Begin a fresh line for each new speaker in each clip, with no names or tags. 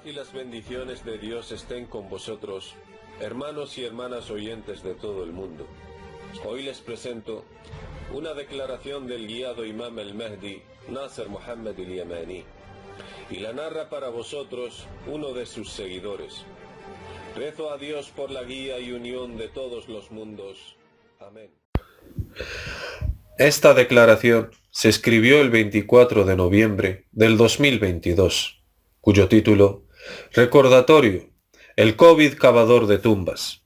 y las bendiciones de Dios estén con vosotros, hermanos y hermanas oyentes de todo el mundo. Hoy les presento una declaración del guiado Imam el-Mahdi, Nasser Mohammed el-Yamani, y la narra para vosotros uno de sus seguidores. Rezo a Dios por la guía y unión de todos los mundos. Amén. Esta declaración se escribió el 24 de noviembre del 2022, cuyo título: Recordatorio, el COVID cavador de tumbas.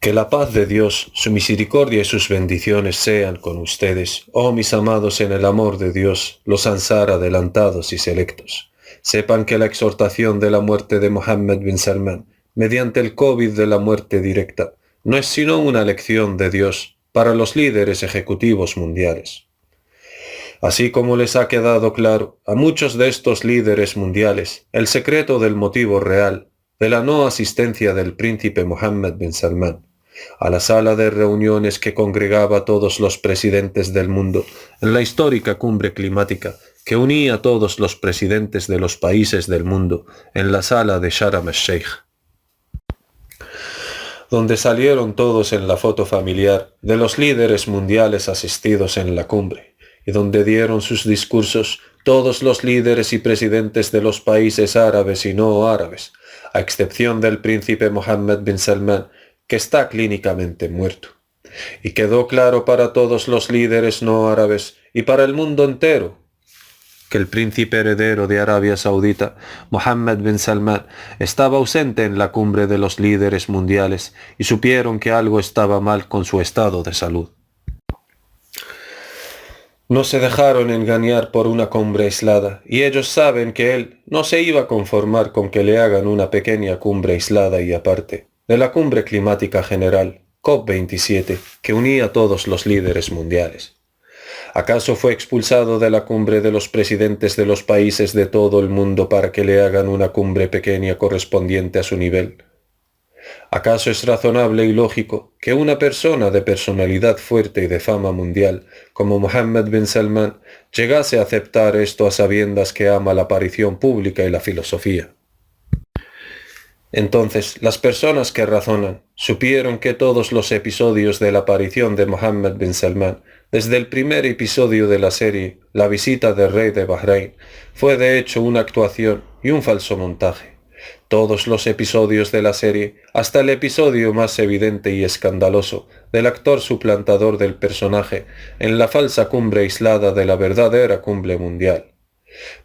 Que la paz de Dios, su misericordia y sus bendiciones sean con ustedes, oh mis amados en el amor de Dios, los Ansar adelantados y selectos. Sepan que la exhortación de la muerte de Mohammed bin Salman, mediante el COVID de la muerte directa, no es sino una lección de Dios para los líderes ejecutivos mundiales. Así como les ha quedado claro a muchos de estos líderes mundiales el secreto del motivo real de la no asistencia del príncipe Mohammed bin Salman a la sala de reuniones que congregaba a todos los presidentes del mundo en la histórica cumbre climática que unía a todos los presidentes de los países del mundo en la sala de Sharm el-Sheikh, donde salieron todos en la foto familiar de los líderes mundiales asistidos en la cumbre, y donde dieron sus discursos todos los líderes y presidentes de los países árabes y no árabes, a excepción del príncipe Mohammed bin Salman, que está clínicamente muerto. Y quedó claro para todos los líderes no árabes y para el mundo entero que el príncipe heredero de Arabia Saudita, Mohammed bin Salman, estaba ausente en la cumbre de los líderes mundiales y supieron que algo estaba mal con su estado de salud. No se dejaron engañar por una cumbre aislada, y ellos saben que él no se iba a conformar con que le hagan una pequeña cumbre aislada y aparte de la cumbre climática general, COP27, que unía a todos los líderes mundiales. ¿Acaso fue expulsado de la cumbre de los presidentes de los países de todo el mundo para que le hagan una cumbre pequeña correspondiente a su nivel? ¿Acaso es razonable y lógico que una persona de personalidad fuerte y de fama mundial como Mohammed bin Salman llegase a aceptar esto a sabiendas que ama la aparición pública y la filosofía? Entonces, las personas que razonan supieron que todos los episodios de la aparición de Mohammed bin Salman, desde el primer episodio de la serie, la visita del rey de Bahrein, fue de hecho una actuación y un falso montaje. Todos los episodios de la serie, hasta el episodio más evidente y escandaloso del actor suplantador del personaje en la falsa cumbre aislada de la verdadera cumbre mundial.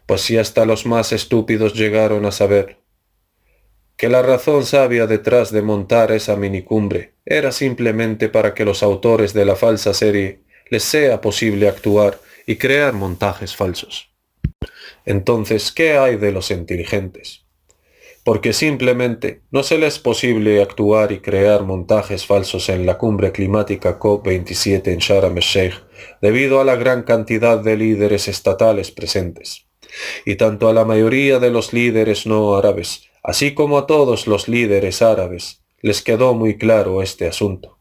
Pues si hasta los más estúpidos llegaron a saber que la razón sabia detrás de montar esa minicumbre era simplemente para que los autores de la falsa serie les sea posible actuar y crear montajes falsos. Entonces, ¿qué hay de los inteligentes? Porque simplemente no se les es posible actuar y crear montajes falsos en la cumbre climática COP27 en Sharm el-Sheikh debido a la gran cantidad de líderes estatales presentes, y tanto a la mayoría de los líderes no árabes, así como a todos los líderes árabes, les quedó muy claro este asunto,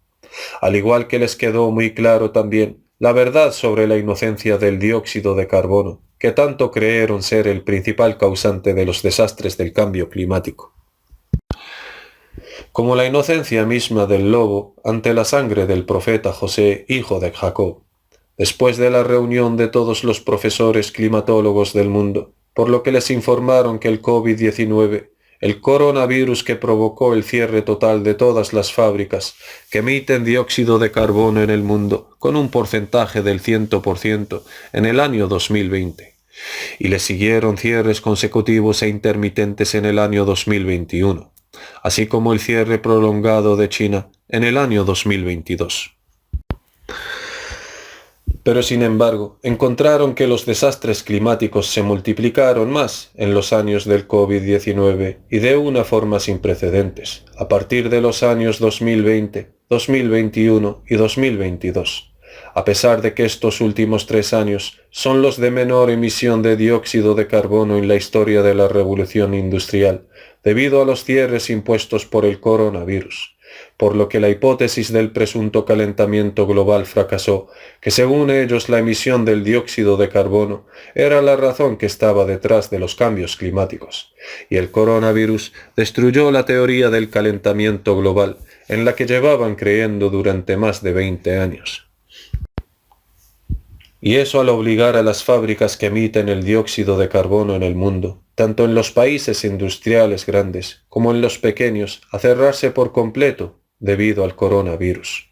al igual que les quedó muy claro también la verdad sobre la inocencia del dióxido de carbono, que tanto creyeron ser el principal causante de los desastres del cambio climático. Como la inocencia misma del lobo ante la sangre del profeta José, hijo de Jacob, después de la reunión de todos los profesores climatólogos del mundo, por lo que les informaron que el COVID-19, el coronavirus que provocó el cierre total de todas las fábricas que emiten dióxido de carbono en el mundo con un porcentaje del 100% en el año 2020, y le siguieron cierres consecutivos e intermitentes en el año 2021, así como el cierre prolongado de China en el año 2022. Pero sin embargo, encontraron que los desastres climáticos se multiplicaron más en los años del COVID-19 y de una forma sin precedentes, a partir de los años 2020, 2021 y 2022, a pesar de que estos últimos 3 años son los de menor emisión de dióxido de carbono en la historia de la revolución industrial, debido a los cierres impuestos por el coronavirus. por lo que la hipótesis del presunto calentamiento global fracasó, que según ellos la emisión del dióxido de carbono era la razón que estaba detrás de los cambios climáticos, y el coronavirus destruyó la teoría del calentamiento global, en la que llevaban creyendo durante más de 20 años. Y eso al obligar a las fábricas que emiten el dióxido de carbono en el mundo, tanto en los países industriales grandes como en los pequeños, a cerrarse por completo debido al coronavirus.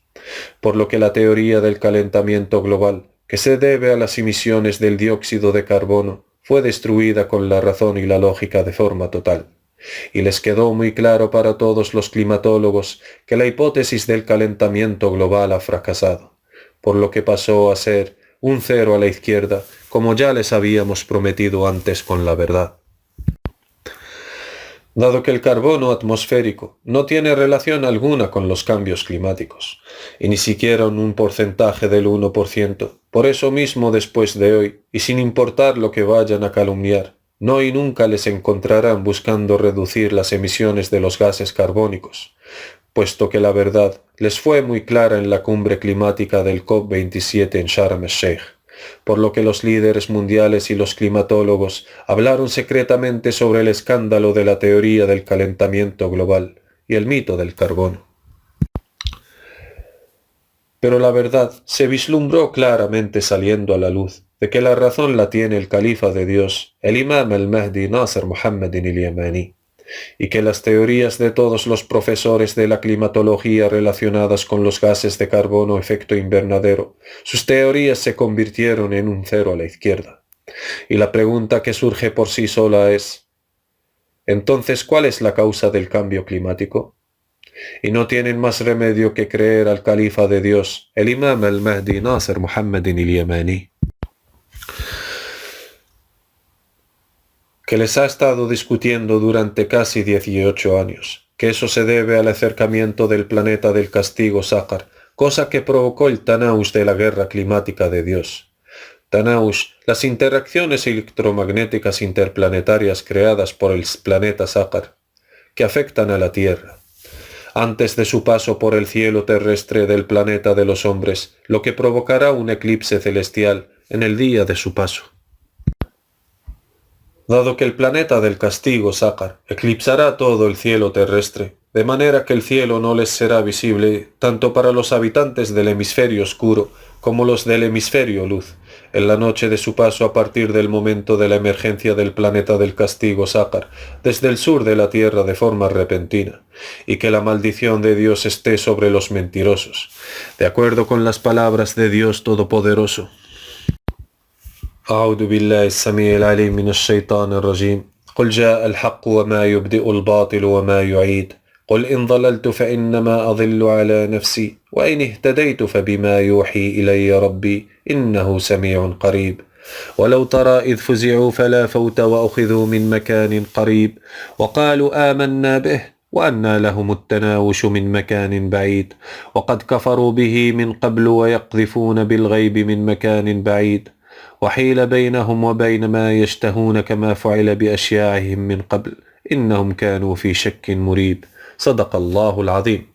Por lo que la teoría del calentamiento global, que se debe a las emisiones del dióxido de carbono, fue destruida con la razón y la lógica de forma total. Y les quedó muy claro para todos los climatólogos que la hipótesis del calentamiento global ha fracasado, por lo que pasó a ser un cero a la izquierda, como ya les habíamos prometido antes con la verdad. Dado que el carbono atmosférico no tiene relación alguna con los cambios climáticos, y ni siquiera en un porcentaje del 1%, por eso mismo después de hoy, y sin importar lo que vayan a calumniar, no y nunca les encontrarán buscando reducir las emisiones de los gases carbónicos, puesto que la verdad les fue muy clara en la cumbre climática del COP27 en Sharm el-Sheikh, por lo que los líderes mundiales y los climatólogos hablaron secretamente sobre el escándalo de la teoría del calentamiento global y el mito del carbono. Pero la verdad se vislumbró claramente saliendo a la luz de que la razón la tiene el califa de Dios, el imam al-Mahdi Nasser Muhammadin al-Yamani, y que las teorías de todos los profesores de la climatología relacionadas con los gases de carbono efecto invernadero, sus teorías se convirtieron en un cero a la izquierda. Y la pregunta que surge por sí sola es, entonces, ¿cuál es la causa del cambio climático? Y no tienen más remedio que creer al califa de Dios, el imam al-Mahdi Nasser Muhammadin al-Yamani, que les ha estado discutiendo durante casi 18 años, que eso se debe al acercamiento del planeta del castigo Sácar, cosa que provocó el Tanaush de la guerra climática de Dios. Tanaush, las interacciones electromagnéticas interplanetarias creadas por el planeta Sácar, que afectan a la Tierra, antes de su paso por el cielo terrestre del planeta de los hombres, lo que provocará un eclipse celestial en el día de su paso. Dado que el planeta del castigo Sácar eclipsará todo el cielo terrestre, de manera que el cielo no les será visible tanto para los habitantes del hemisferio oscuro como los del hemisferio luz, en la noche de su paso a partir del momento de la emergencia del planeta del castigo Sácar, desde el sur de la Tierra de forma repentina, y que la maldición de Dios esté sobre los mentirosos, de acuerdo con las palabras de Dios Todopoderoso. أعوذ بالله السميع العليم من الشيطان الرجيم قل جاء الحق وما يبدئ الباطل وما يعيد قل إن ضللت فإنما أضل على نفسي وإن اهتديت فبما يوحي إلي ربي إنه سميع قريب ولو ترى إذ فزعوا فلا فوت وأخذوا من مكان قريب وقالوا آمنا به وأنى لهم التناوش من مكان بعيد وقد كفروا به من قبل ويقذفون بالغيب من مكان بعيد وحيل بينهم وبين ما يشتهون كما فعل بأشياعهم من قبل إنهم كانوا في شك مريب صدق الله العظيم.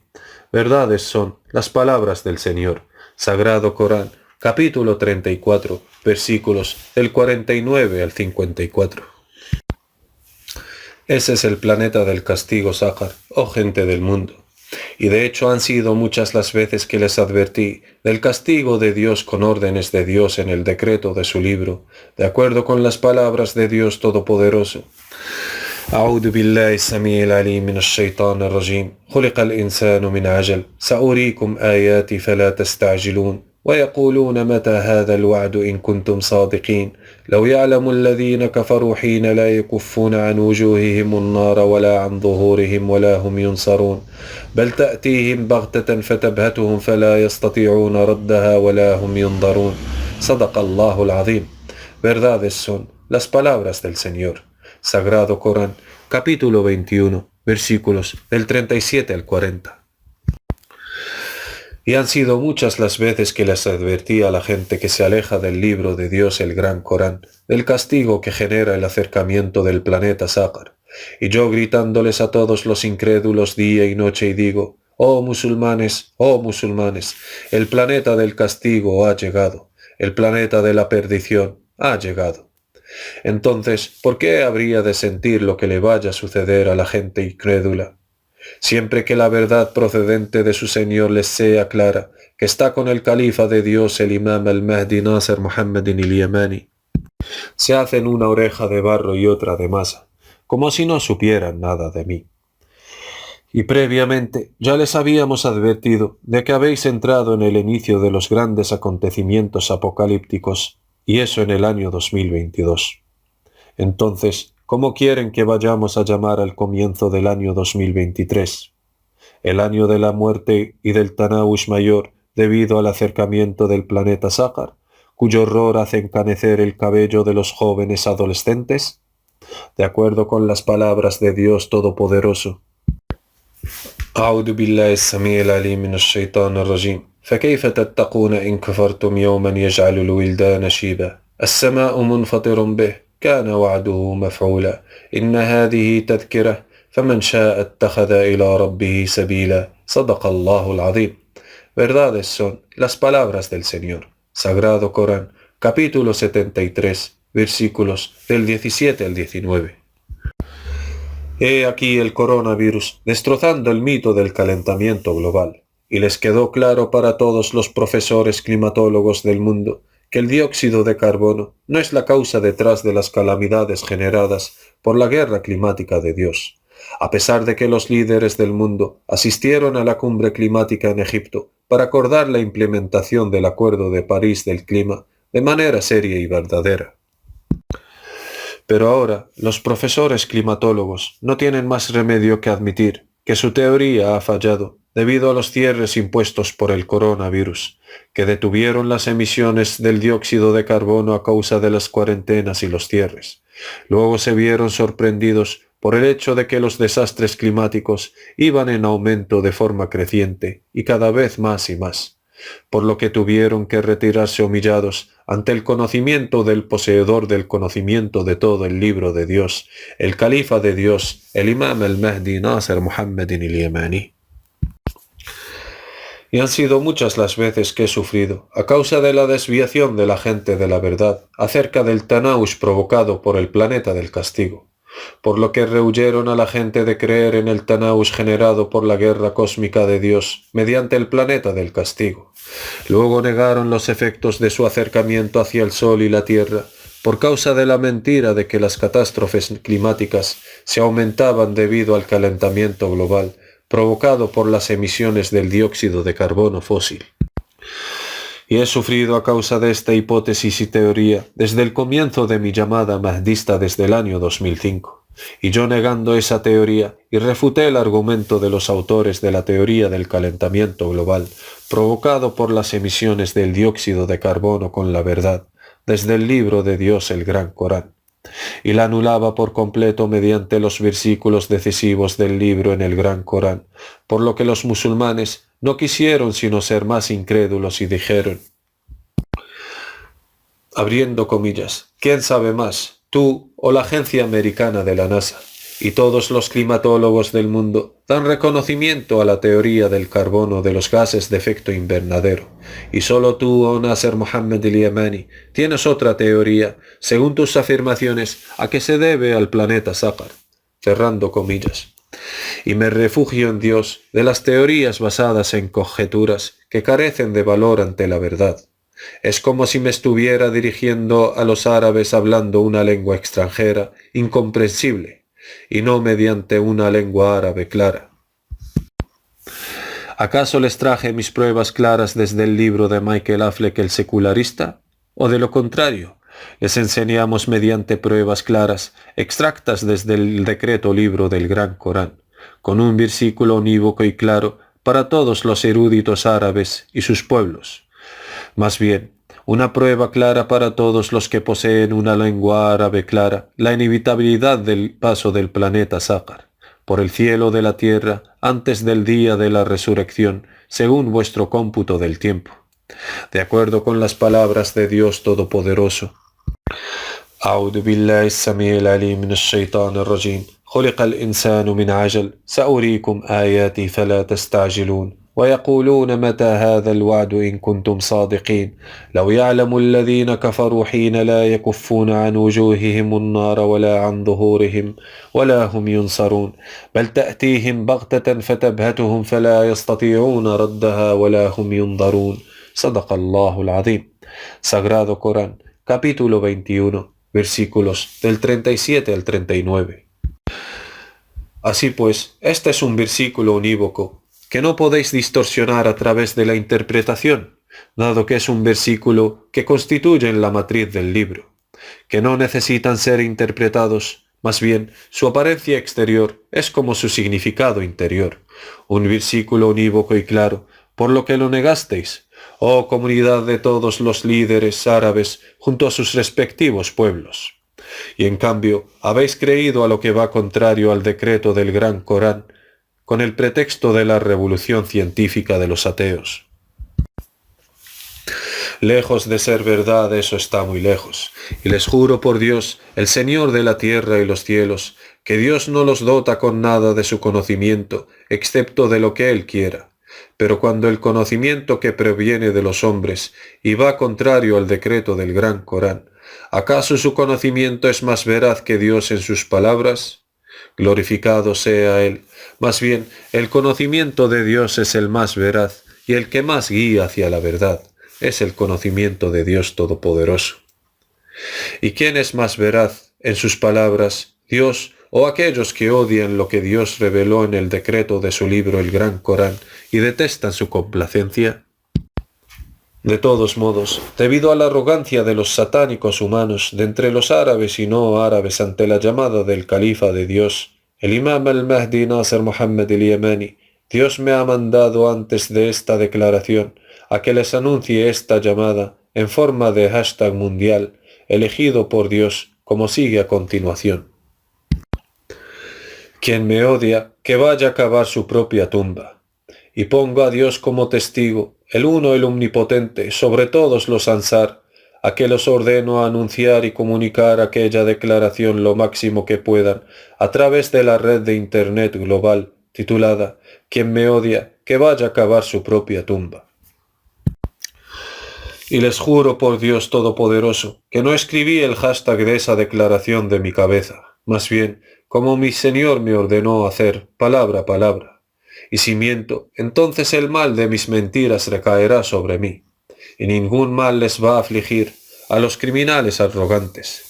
Verdades son las palabras del Señor. Sagrado Corán, capítulo 34, versículos del 49 al 54. Ese es el planeta del castigo Sácar, oh gente del mundo. Y de hecho han sido muchas las veces que les advertí del castigo de Dios con órdenes de Dios en el decreto de su libro, de acuerdo con las palabras de Dios Todopoderoso. أعوذ بالله السميع العليم من الشيطان الرجيم خلق الإنسان من عجل سأريكم آياتي فلا تستعجلون ويقولون متى هذا الوعد إن كنتم صادقين لو يعلم الذين كفروا حين لا يكفون عن وجوههم النار ولا عن ظهورهم ولا هم ينصرون بل تأتيهم بغتة فتبهتهم فلا يستطيعون ردها ولا هم ينظرون صدق الله العظيم. Verdades son las palabras del Señor. Sagrado Corán, capítulo 21, versículos del 37 al 40. Y han sido muchas las veces que les advertí a la gente que se aleja del libro de Dios, el Gran Corán, del castigo que genera el acercamiento del planeta Sácar. Y yo gritándoles a todos los incrédulos día y noche y digo, oh musulmanes, el planeta del castigo ha llegado, el planeta de la perdición ha llegado. Entonces, ¿por qué habría de sentir lo que le vaya a suceder a la gente incrédula? Siempre que la verdad procedente de su Señor les sea clara, que está con el califa de Dios, el imam al-Mahdi Nasser Muhammadin al-Yamani, se hacen una oreja de barro y otra de masa, como si no supieran nada de mí. Y previamente ya les habíamos advertido de que habéis entrado en el inicio de los grandes acontecimientos apocalípticos, y eso en el año 2022. Entonces, ¿cómo quieren que vayamos a llamar al comienzo del año 2023? El año de la muerte y del Tanaush mayor debido al acercamiento del planeta Sácar, cuyo horror hace encanecer el cabello de los jóvenes adolescentes, de acuerdo con las palabras de Dios Todopoderoso. أعوذ بالله السميع العليم من الشيطان الرجيم فكيف تتقون إن كفرتم يوما يجعل الولدان شيبا السماء منفطر به كان وعده مفعولا إن هذه تذكرة فمن شاء اتخذ إلى ربه سبيلا صدق الله العظيم. Verdades son las palabras del Señor. Sagrado Corán, capítulo 73, versículos del 17 al 19. He aquí el coronavirus destrozando el mito del calentamiento global, y les quedó claro para todos los profesores climatólogos del mundo que el dióxido de carbono no es la causa detrás de las calamidades generadas por la guerra climática de Dios, a pesar de que los líderes del mundo asistieron a la cumbre climática en Egipto para acordar la implementación del Acuerdo de París del Clima de manera seria y verdadera. Pero ahora los profesores climatólogos no tienen más remedio que admitir que su teoría ha fallado debido a los cierres impuestos por el coronavirus, que detuvieron las emisiones del dióxido de carbono a causa de las cuarentenas y los cierres. Luego se vieron sorprendidos por el hecho de que los desastres climáticos iban en aumento de forma creciente y cada vez más y más, por lo que tuvieron que retirarse humillados ante el conocimiento del poseedor del conocimiento de todo el libro de Dios, el califa de Dios, el imam al-Mahdi Nasser Muhammadin al-Yamani. Y han sido muchas las veces que he sufrido, a causa de la desviación de la gente de la verdad, acerca del Tanaush provocado por el planeta del castigo, por lo que rehuyeron a la gente de creer en el Tanaush generado por la guerra cósmica de Dios mediante el planeta del castigo. Luego negaron los efectos de su acercamiento hacia el Sol y la Tierra por causa de la mentira de que las catástrofes climáticas se aumentaban debido al calentamiento global provocado por las emisiones del dióxido de carbono fósil. Y he sufrido a causa de esta hipótesis y teoría desde el comienzo de mi llamada mahdista desde el año 2005. Y yo negando esa teoría y refuté el argumento de los autores de la teoría del calentamiento global provocado por las emisiones del dióxido de carbono con la verdad, desde el libro de Dios el Gran Corán. Y la anulaba por completo mediante los versículos decisivos del libro en el Gran Corán, por lo que los musulmanes no quisieron sino ser más incrédulos y dijeron, abriendo comillas, ¿quién sabe más, tú o la agencia americana de la NASA? Y todos los climatólogos del mundo dan reconocimiento a la teoría del carbono de los gases de efecto invernadero. Y solo tú, oh Nasser Muhammad al-Yamani, tienes otra teoría, según tus afirmaciones, a que se debe al planeta Sácar. Cerrando comillas. Y me refugio en Dios de las teorías basadas en conjeturas que carecen de valor ante la verdad. Es como si me estuviera dirigiendo a los árabes hablando una lengua extranjera, incomprensible, y no mediante una lengua árabe clara. ¿Acaso les traje mis pruebas claras desde el libro de Michael Affleck el secularista? ¿O de lo contrario, les enseñamos mediante pruebas claras, extractas desde el decreto libro del Gran Corán, con un versículo unívoco y claro para todos los eruditos árabes y sus pueblos? Más bien, una prueba clara para todos los que poseen una lengua árabe clara, la inevitabilidad del paso del planeta Sácar por el cielo de la tierra antes del día de la resurrección, según vuestro cómputo del tiempo. De acuerdo con las palabras de Dios Todopoderoso, أعوذ بالله السميع العليم من الشيطان الرجيم. خلق الإنسان من عجل سأريكم آياتي فلا تستعجلون ويقولون متى هذا الوعد إن كنتم صادقين لو يعلم الذين كفروا حين لا يكفون عن وجوههم النار ولا عن ظهورهم ولا هم ينصرون بل تأتيهم بغتة فتبهتهم فلا يستطيعون ردها ولا هم ينظرون. صدق الله العظيم. Sagrado Corán, capítulo 21, versículos del 37 al 39. Así pues, este es un versículo unívoco que no podéis distorsionar a través de la interpretación, dado que es un versículo que constituye la matriz del libro, que no necesitan ser interpretados, más bien su apariencia exterior es como su significado interior, un versículo unívoco y claro, por lo que lo negasteis, oh comunidad de todos los líderes árabes junto a sus respectivos pueblos. Y en cambio habéis creído a lo que va contrario al decreto del Gran Corán, con el pretexto de la revolución científica de los ateos. Lejos de ser verdad, eso está muy lejos. Y les juro por Dios, el Señor de la tierra y los cielos, que Dios no los dota con nada de su conocimiento, excepto de lo que Él quiera. Pero cuando el conocimiento que proviene de los hombres y va contrario al decreto del Gran Corán, ¿acaso su conocimiento es más veraz que Dios en sus palabras? Glorificado sea Él. Más bien, el conocimiento de Dios es el más veraz y el que más guía hacia la verdad. Es el conocimiento de Dios Todopoderoso. ¿Y quién es más veraz en sus palabras, Dios o aquellos que odian lo que Dios reveló en el decreto de su libro el Gran Corán y detestan su complacencia? De todos modos, debido a la arrogancia de los satánicos humanos de entre los árabes y no árabes ante la llamada del califa de Dios, el imam al-Mahdi Nasser Muhammad al-Yamani, Dios me ha mandado antes de esta declaración a que les anuncie esta llamada en forma de hashtag mundial, elegido por Dios, como sigue a continuación. Quien me odia, que vaya a cavar su propia tumba. Y pongo a Dios como testigo, el uno, el omnipotente, sobre todos los ansar, a que los ordeno a anunciar y comunicar aquella declaración lo máximo que puedan, a través de la red de Internet global, titulada Quien me odia, que vaya a cavar su propia tumba. Y les juro por Dios Todopoderoso, que no escribí el hashtag de esa declaración de mi cabeza, más bien, como mi Señor me ordenó hacer, palabra a palabra. Y si miento, entonces el mal de mis mentiras recaerá sobre mí, y ningún mal les va a afligir a los criminales arrogantes.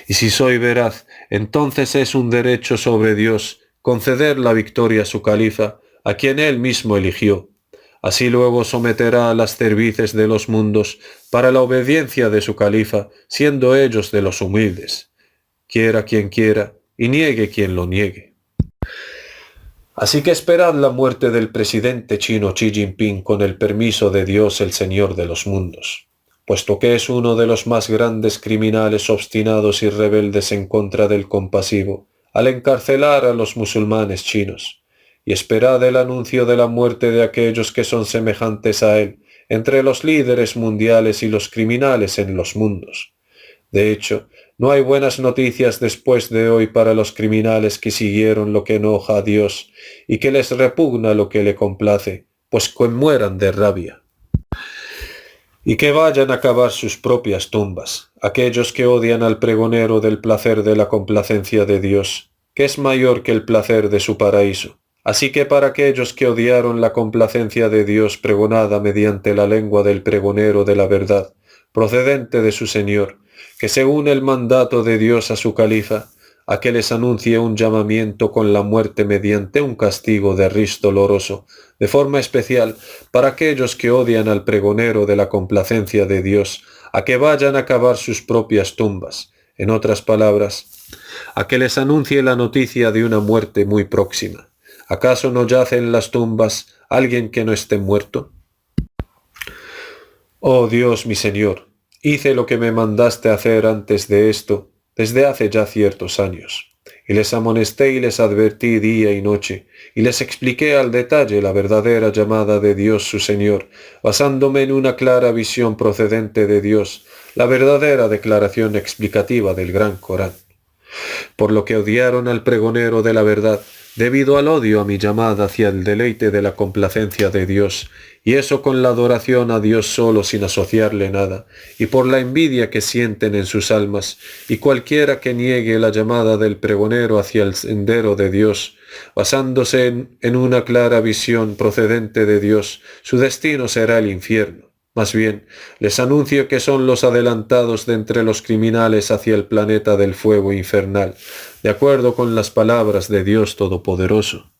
Y si soy veraz, entonces es un derecho sobre Dios conceder la victoria a su califa, a quien él mismo eligió. Así luego someterá a las cervices de los mundos para la obediencia de su califa, siendo ellos de los humildes. Quiera quien quiera, y niegue quien lo niegue. Así que esperad la muerte del presidente chino Xi Jinping con el permiso de Dios el Señor de los mundos, puesto que es uno de los más grandes criminales obstinados y rebeldes en contra del compasivo, al encarcelar a los musulmanes chinos. Y esperad el anuncio de la muerte de aquellos que son semejantes a él, entre los líderes mundiales y los criminales en los mundos. De hecho, no hay buenas noticias después de hoy para los criminales que siguieron lo que enoja a Dios y que les repugna lo que le complace, pues que mueran de rabia. Y que vayan a cavar sus propias tumbas, aquellos que odian al pregonero del placer de la complacencia de Dios, que es mayor que el placer de su paraíso. Así que para aquellos que odiaron la complacencia de Dios pregonada mediante la lengua del pregonero de la verdad, procedente de su Señor, que según el mandato de Dios a su califa, a que les anuncie un llamamiento con la muerte mediante un castigo de ris doloroso, de forma especial para aquellos que odian al pregonero de la complacencia de Dios, a que vayan a cavar sus propias tumbas, en otras palabras, a que les anuncie la noticia de una muerte muy próxima. ¿Acaso no yace en las tumbas alguien que no esté muerto? Oh Dios mi Señor, hice lo que me mandaste hacer antes de esto, desde hace ya ciertos años, y les amonesté y les advertí día y noche, y les expliqué al detalle la verdadera llamada de Dios su Señor, basándome en una clara visión procedente de Dios, la verdadera declaración explicativa del Gran Corán. Por lo que odiaron al pregonero de la verdad, debido al odio a mi llamada hacia el deleite de la complacencia de Dios, y eso con la adoración a Dios solo sin asociarle nada, y por la envidia que sienten en sus almas, y cualquiera que niegue la llamada del pregonero hacia el sendero de Dios, basándose en una clara visión procedente de Dios, su destino será el infierno. Más bien, les anuncio que son los adelantados de entre los criminales hacia el planeta del fuego infernal, de acuerdo con las palabras de Dios Todopoderoso.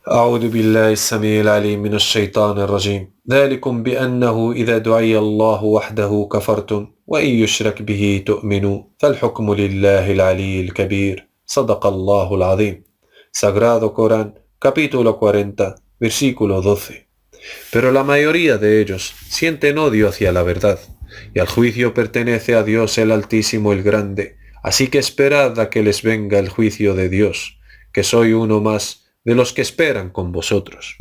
أعوذ بالله السميع العليم من الشيطان الرجيم ذلكم بأنه إذا دعي الله وحده كفرتم وإن يشرك به تؤمنوا فالحكم لله العلي الكبير صدق الله العظيم. Sagrado Corán, capítulo 40, versículo 12. Pero la mayoría de ellos sienten odio hacia la verdad, y al juicio pertenece a Dios el Altísimo el Grande, así que esperad a que les venga el juicio de Dios, que soy uno más de los que esperan con vosotros.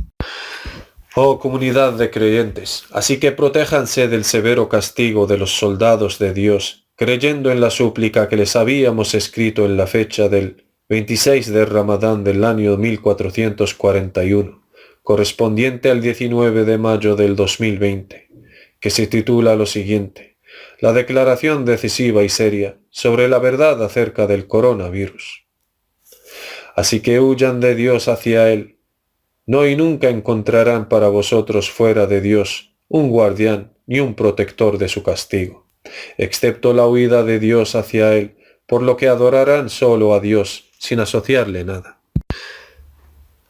Oh comunidad de creyentes, así que protéjanse del severo castigo de los soldados de Dios, creyendo en la súplica que les habíamos escrito en la fecha del 26 de Ramadán del año 1441, correspondiente al 19 de mayo del 2020, que se titula lo siguiente: La declaración decisiva y seria sobre la verdad acerca del coronavirus. Así que huyan de Dios hacia Él. No y nunca encontrarán para vosotros fuera de Dios un guardián ni un protector de su castigo, excepto la huida de Dios hacia Él, por lo que adorarán solo a Dios sin asociarle nada.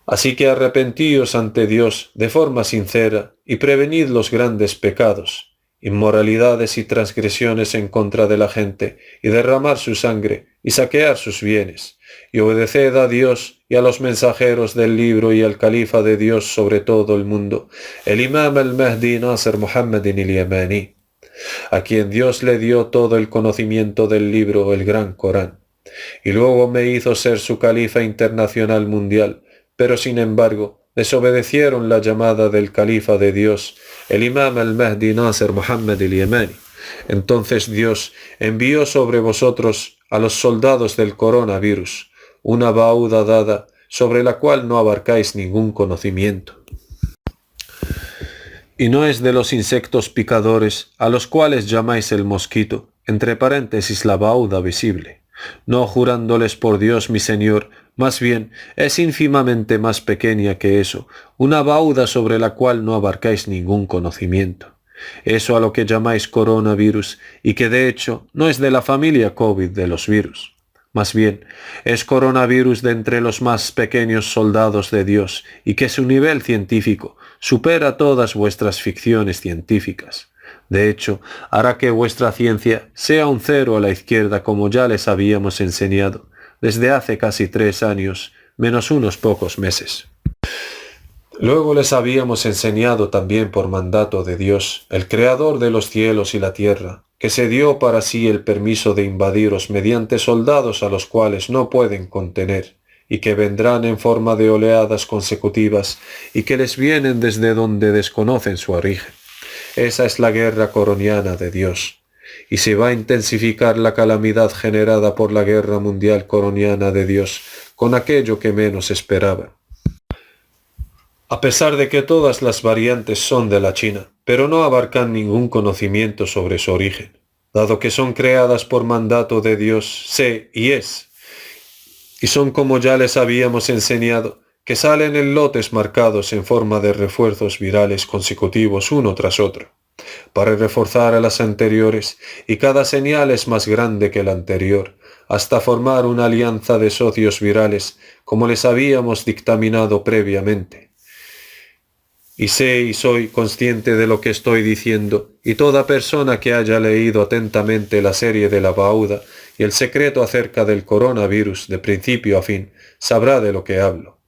Así que arrepentíos ante Dios de forma sincera y prevenid los grandes pecados, inmoralidades y transgresiones en contra de la gente, y derramar su sangre y saquear sus bienes, y obedeced a Dios y a los mensajeros del libro y al califa de Dios sobre todo el mundo, el imam al-Mahdi Nasr Muhammadin al-Yamani, a quien Dios le dio todo el conocimiento del libro, el Gran Corán, y luego me hizo ser su califa internacional mundial, pero sin embargo desobedecieron la llamada del califa de Dios, el imam al-Mahdi Nasr Muhammad al-Yamani. Entonces Dios envió sobre vosotros a los soldados del coronavirus, una bauda dada sobre la cual no abarcáis ningún conocimiento. Y no es de los insectos picadores a los cuales llamáis el mosquito, entre paréntesis la bauda visible, no jurándoles por Dios mi Señor, más bien es ínfimamente más pequeña que eso, una bauda sobre la cual no abarcáis ningún conocimiento. Eso a lo que llamáis coronavirus, y que de hecho no es de la familia COVID de los virus. Más bien, es coronavirus de entre los más pequeños soldados de Dios, y que su nivel científico supera todas vuestras ficciones científicas. De hecho, hará que vuestra ciencia sea un cero a la izquierda, como ya les habíamos enseñado, desde hace casi 3 años, menos unos pocos meses. Luego les habíamos enseñado también por mandato de Dios, el Creador de los cielos y la tierra, que se dio para sí el permiso de invadiros mediante soldados a los cuales no pueden contener, y que vendrán en forma de oleadas consecutivas, y que les vienen desde donde desconocen su origen. Esa es la guerra coroniana de Dios, y se va a intensificar la calamidad generada por la guerra mundial coroniana de Dios, con aquello que menos esperaban. A pesar de que todas las variantes son de la China, pero no abarcan ningún conocimiento sobre su origen, dado que son creadas por mandato de Dios, sé y es, y son como ya les habíamos enseñado, que salen en lotes marcados en forma de refuerzos virales consecutivos uno tras otro, para reforzar a las anteriores, y cada señal es más grande que la anterior, hasta formar una alianza de socios virales, como les habíamos dictaminado previamente. Y sé y soy consciente de lo que estoy diciendo, y toda persona que haya leído atentamente la serie de la Bauda y el secreto acerca del coronavirus de principio a fin, sabrá de lo que hablo.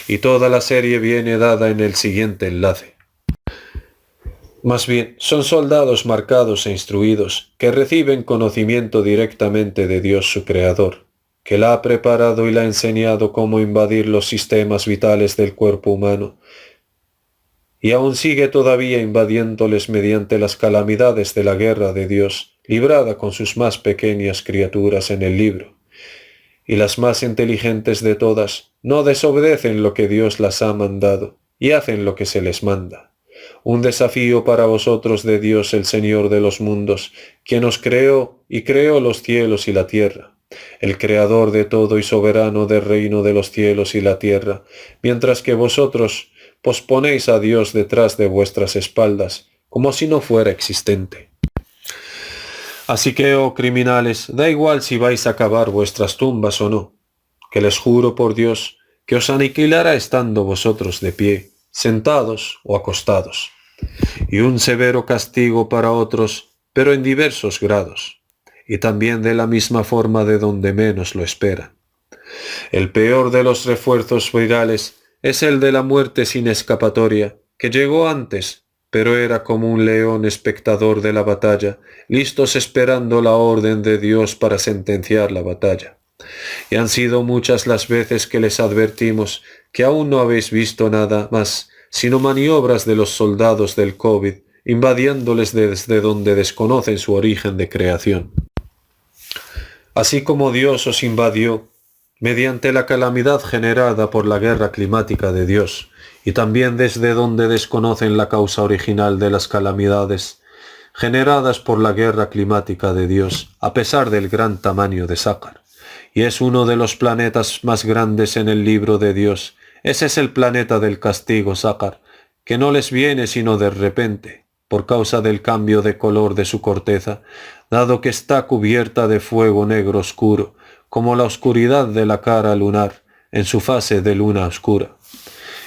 Y toda la serie viene dada en el siguiente enlace. Más bien, son soldados marcados e instruidos, que reciben conocimiento directamente de Dios su Creador, que la ha preparado y la ha enseñado cómo invadir los sistemas vitales del cuerpo humano, y aún sigue todavía invadiéndoles mediante las calamidades de la guerra de Dios, librada con sus más pequeñas criaturas en el libro. Y las más inteligentes de todas no desobedecen lo que Dios las ha mandado, y hacen lo que se les manda. Un desafío para vosotros de Dios el Señor de los mundos, quien os creó y creó los cielos y la tierra, el creador de todo y soberano del reino de los cielos y la tierra, mientras que vosotros posponéis a Dios detrás de vuestras espaldas, como si no fuera existente. Así que, oh criminales, da igual si vais a cavar vuestras tumbas o no, que les juro por Dios que os aniquilará estando vosotros de pie, sentados o acostados, y un severo castigo para otros, pero en diversos grados, y también de la misma forma de donde menos lo esperan. El peor de los refuerzos virales es el de la muerte sin escapatoria, que llegó antes, pero era como un león espectador de la batalla, listos esperando la orden de Dios para sentenciar la batalla. Y han sido muchas las veces que les advertimos que aún no habéis visto nada más, sino maniobras de los soldados del COVID, invadiéndoles desde donde desconocen su origen de creación. Así como Dios os invadió, mediante la calamidad generada por la guerra climática de Dios, y también desde donde desconocen la causa original de las calamidades generadas por la guerra climática de Dios, a pesar del gran tamaño de Sácar. Y es uno de los planetas más grandes en el libro de Dios. Ese es el planeta del castigo, Sácar, que no les viene sino de repente, por causa del cambio de color de su corteza, dado que está cubierta de fuego negro oscuro, como la oscuridad de la cara lunar en su fase de luna oscura.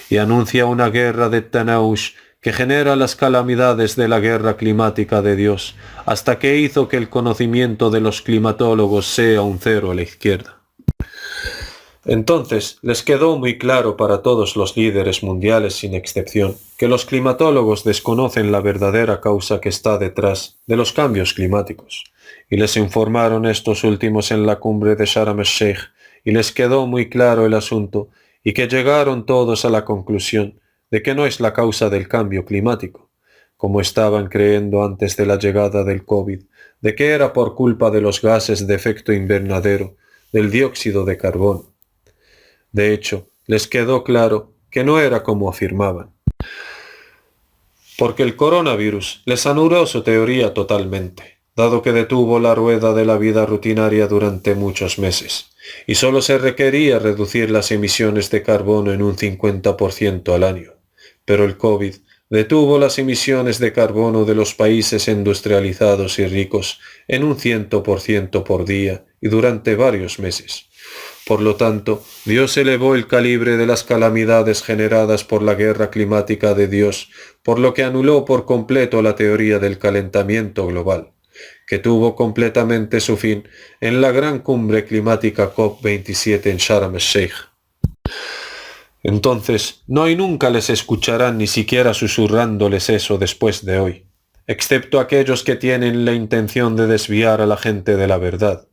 Y anuncia una guerra de Tanaush que genera las calamidades de la guerra climática de Dios, hasta que hizo que el conocimiento de los climatólogos sea un cero a la izquierda. Entonces les quedó muy claro para todos los líderes mundiales sin excepción que los climatólogos desconocen la verdadera causa que está detrás de los cambios climáticos, y les informaron estos últimos en la cumbre de Sharm el-Sheikh, y les quedó muy claro el asunto, y que llegaron todos a la conclusión de que no es la causa del cambio climático, como estaban creyendo antes de la llegada del COVID, de que era por culpa de los gases de efecto invernadero, del dióxido de carbono. De hecho, les quedó claro que no era como afirmaban, porque el coronavirus les anuló su teoría totalmente, dado que detuvo la rueda de la vida rutinaria durante muchos meses, y solo se requería reducir las emisiones de carbono en un 50% al año. Pero el COVID detuvo las emisiones de carbono de los países industrializados y ricos en un 100% por día y durante varios meses. Por lo tanto, Dios elevó el calibre de las calamidades generadas por la guerra climática de Dios, por lo que anuló por completo la teoría del calentamiento global, que tuvo completamente su fin en la gran cumbre climática COP27 en Sharm el-Sheikh. Entonces, no y nunca les escucharán ni siquiera susurrándoles eso después de hoy, excepto aquellos que tienen la intención de desviar a la gente de la verdad.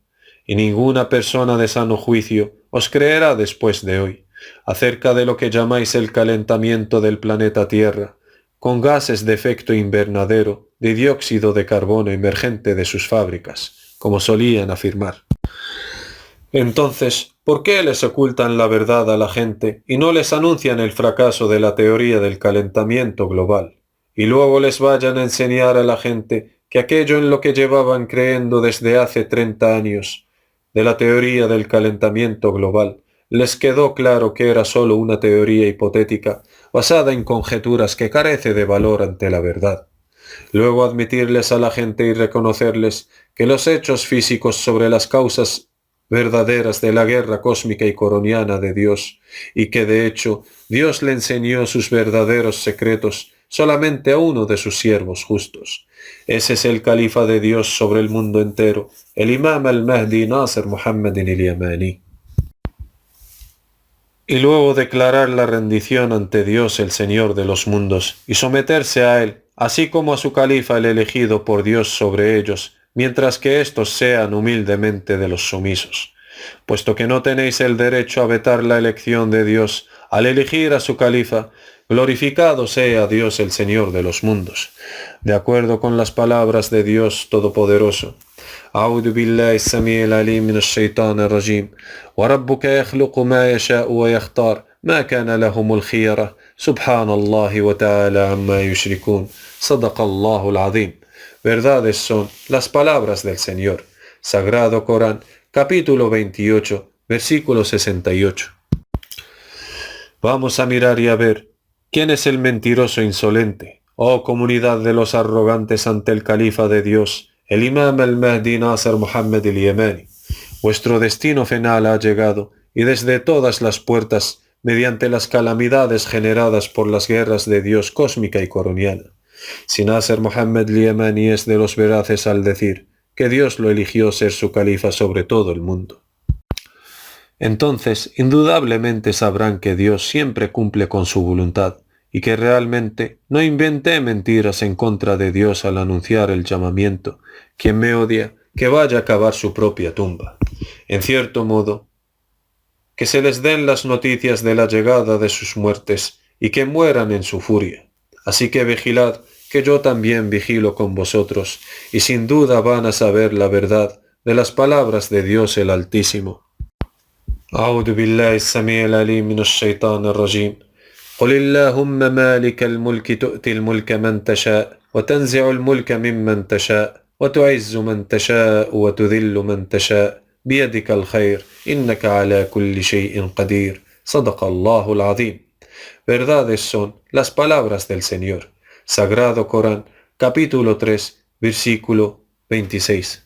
Y ninguna persona de sano juicio os creerá después de hoy, acerca de lo que llamáis el calentamiento del planeta Tierra, con gases de efecto invernadero, de dióxido de carbono emergente de sus fábricas, como solían afirmar. Entonces, ¿por qué les ocultan la verdad a la gente y no les anuncian el fracaso de la teoría del calentamiento global? Y luego les vayan a enseñar a la gente que aquello en lo que llevaban creyendo desde hace 30 años, de la teoría del calentamiento global, les quedó claro que era solo una teoría hipotética basada en conjeturas que carece de valor ante la verdad. Luego admitirles a la gente y reconocerles que los hechos físicos sobre las causas verdaderas de la guerra cósmica y coroniana de Dios, y que de hecho Dios le enseñó sus verdaderos secretos solamente a uno de sus siervos justos. Ese es el califa de Dios sobre el mundo entero, el imam al-Mahdi Nasr Muhammadin al-Yamani. Y luego declarar la rendición ante Dios el Señor de los mundos, y someterse a Él, así como a su califa el elegido por Dios sobre ellos, mientras que éstos sean humildemente de los sumisos. puesto que no tenéis el derecho a vetar la elección de Dios al elegir a su califa, glorificado sea Dios el Señor de los mundos. De acuerdo con las palabras de Dios Todopoderoso. أعوذ بالله السميع العليم من الشيطان الرجيم وربك يخلق ما يشاء ويختار ما كان لهم الخيرة سبحان الله وتعالى عما يشركون صدق الله العظيم. Verdades son las palabras del Señor. Sagrado Corán, capítulo 28, versículo 68. Vamos a mirar y a ver quién es el mentiroso insolente, oh comunidad de los arrogantes ante el califa de Dios, el imam al-Mahdi Nasser Muhammad al-Yamani. Vuestro destino final ha llegado, y desde todas las puertas, mediante las calamidades generadas por las guerras de Dios cósmica y coroniana. Si Nasser Muhammad al-Yamani es de los veraces al decir que Dios lo eligió ser su califa sobre todo el mundo. Entonces, indudablemente sabrán que Dios siempre cumple con su voluntad, y que realmente no inventé mentiras en contra de Dios al anunciar el llamamiento. Quien me odia, que vaya a cavar su propia tumba. En cierto modo, que se les den las noticias de la llegada de sus muertes, y que mueran en su furia. Así que vigilad, que yo también vigilo con vosotros, y sin duda van a saber la verdad de las palabras de Dios el Altísimo. أعوذ بالله السميع العليم من الشيطان الرجيم قل اللهم مالك الملك تؤتي الملك من تشاء وتنزع الملك ممن تشاء وتعز من تشاء وتذل من تشاء بيدك الخير إنك على كل شيء قدير صدق الله العظيم. Verdades son las palabras del Señor. Sagrado Corán, capítulo 3, versículo 26.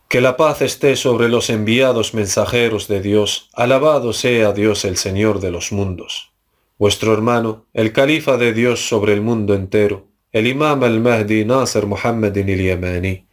Que la paz esté sobre los enviados mensajeros de Dios. Alabado sea Dios el Señor de los mundos. Vuestro hermano, el califa de Dios sobre el mundo entero, el imam al-Mahdi Nasser Muhammad al-Yamani,